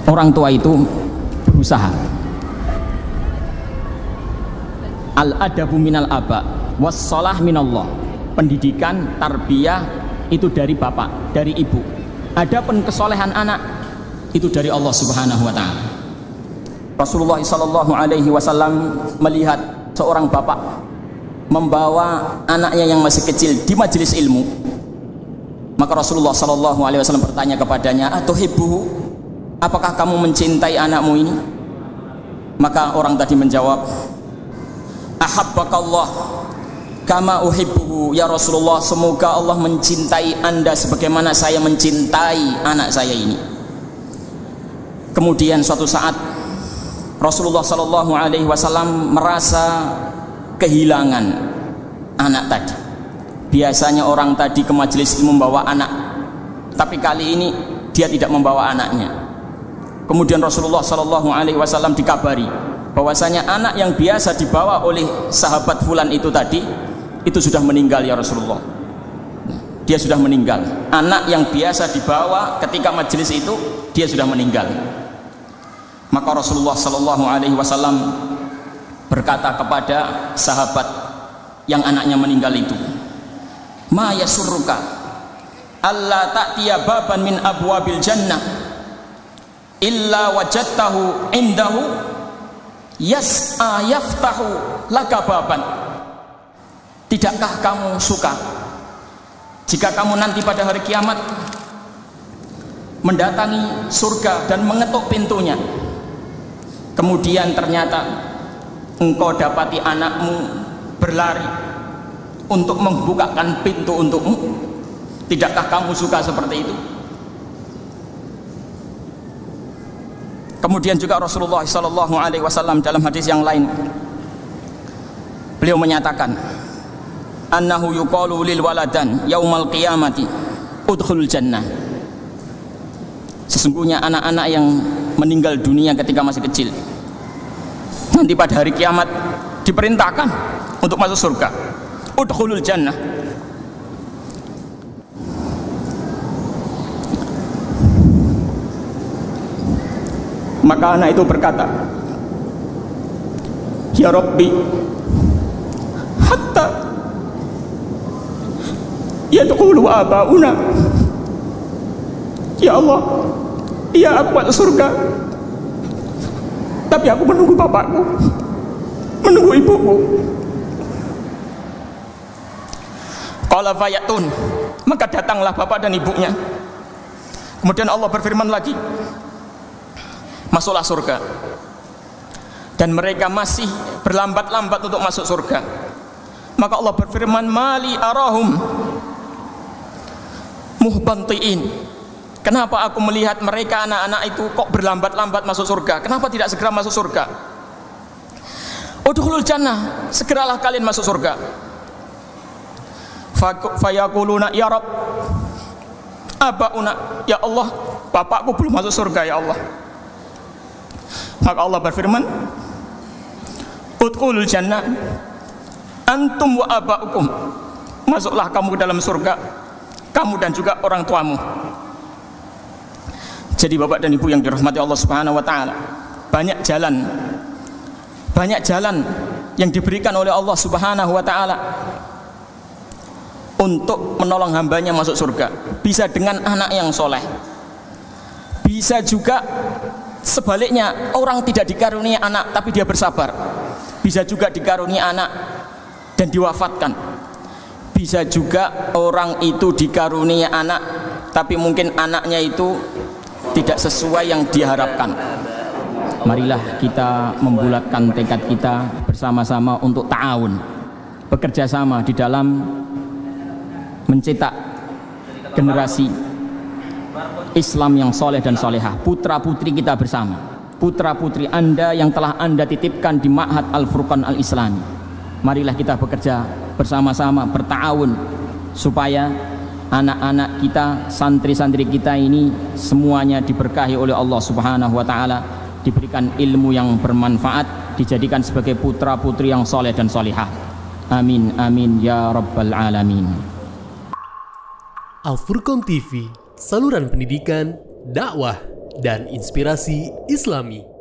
orang tua itu berusaha. Al-adabu minal aba wassalah minallah. Pendidikan, tarbiyah itu dari bapak, dari ibu. Adapun kesolehan anak itu dari Allah Subhanahu wa taala. Rasulullah sallallahu alaihi wasallam melihat seorang bapak membawa anaknya yang masih kecil di majelis ilmu. Maka Rasulullah sallallahu alaihi wasallam bertanya kepadanya, "Atuhibbuhu? Apakah kamu mencintai anakmu ini?" Maka orang tadi menjawab, "Ahabbakallah kama uhibbuhu ya Rasulullah." Semoga Allah mencintai Anda sebagaimana saya mencintai anak saya ini. Kemudian suatu saat Rasulullah sallallahu alaihi wasallam merasa kehilangan anak tadi. Biasanya orang tadi ke majelis ilmu membawa anak, tapi kali ini dia tidak membawa anaknya. Kemudian Rasulullah sallallahu alaihi wasallam dikabari bahwasanya anak yang biasa dibawa oleh sahabat fulan itu tadi itu sudah meninggal ya Rasulullah. Dia sudah meninggal. Anak yang biasa dibawa ketika majelis itu dia sudah meninggal. Maka Rasulullah sallallahu alaihi wasallam berkata kepada sahabat yang anaknya meninggal itu, "Ma yasurruka alla ta'tiya baban min abwabil jannah illa wajadtahu indahu yas'a yaftahu laka baban." Tidakkah kamu suka jika kamu nanti pada hari kiamat mendatangi surga dan mengetuk pintunya, kemudian ternyata engkau dapati anakmu berlari untuk membukakan pintu untukmu? Tidakkah kamu suka seperti itu? Kemudian juga Rasulullah sallallahu alaihi wasallam dalam hadis yang lain beliau menyatakan, "Annahu yuqalu lil waladan yaumal qiyamati udkhulul jannah." Sesungguhnya anak-anak yang meninggal dunia ketika masih kecil nanti pada hari kiamat diperintahkan untuk masuk surga. Udkhulul jannah. Maka anak itu berkata, "Ya Rabbi, hatta yadkhulu abauna." Ya Allah, iya aku masuk surga, tapi aku menunggu bapakku, menunggu ibuku. Qala fayatun, maka datanglah bapak dan ibunya. Kemudian Allah berfirman lagi, masuklah surga. Dan mereka masih berlambat-lambat untuk masuk surga. Maka Allah berfirman, mali arahum muhbantiin. Kenapa aku melihat mereka anak-anak itu kok berlambat-lambat masuk surga? Kenapa tidak segera masuk surga? Udkhulul jannah, segeralah kalian masuk surga. Fayaquluna ya Rabb, abauna, ya Allah, bapakku belum masuk surga ya Allah. Maka Allah berfirman, udkhulul jannah antum wa abaukum, masuklah kamu ke dalam surga, kamu dan juga orang tuamu. Jadi bapak dan ibu yang dirahmati Allah Subhanahu wa taala, banyak jalan yang diberikan oleh Allah Subhanahu wa taala untuk menolong hambanya masuk surga. Bisa dengan anak yang soleh, bisa juga sebaliknya, orang tidak dikaruniai anak tapi dia bersabar. Bisa juga dikaruniai anak dan diwafatkan. Bisa juga orang itu dikaruniai anak tapi mungkin anaknya itu tidak sesuai yang diharapkan. Marilah kita membulatkan tekad kita bersama-sama untuk ta'awun, bekerja sama di dalam mencetak generasi Islam yang soleh dan solehah, putra putri kita bersama, putra putri Anda yang telah Anda titipkan di Ma'had Al-Furqan Al-Islami. Marilah kita bekerja bersama-sama, berta'awun, supaya anak-anak kita, santri-santri kita ini semuanya diberkahi oleh Allah Subhanahu wa taala, diberikan ilmu yang bermanfaat, dijadikan sebagai putra putri yang soleh dan solehah. Amin amin ya rabbal alamin. Al-Furqan TV, saluran pendidikan, dakwah, dan inspirasi Islami.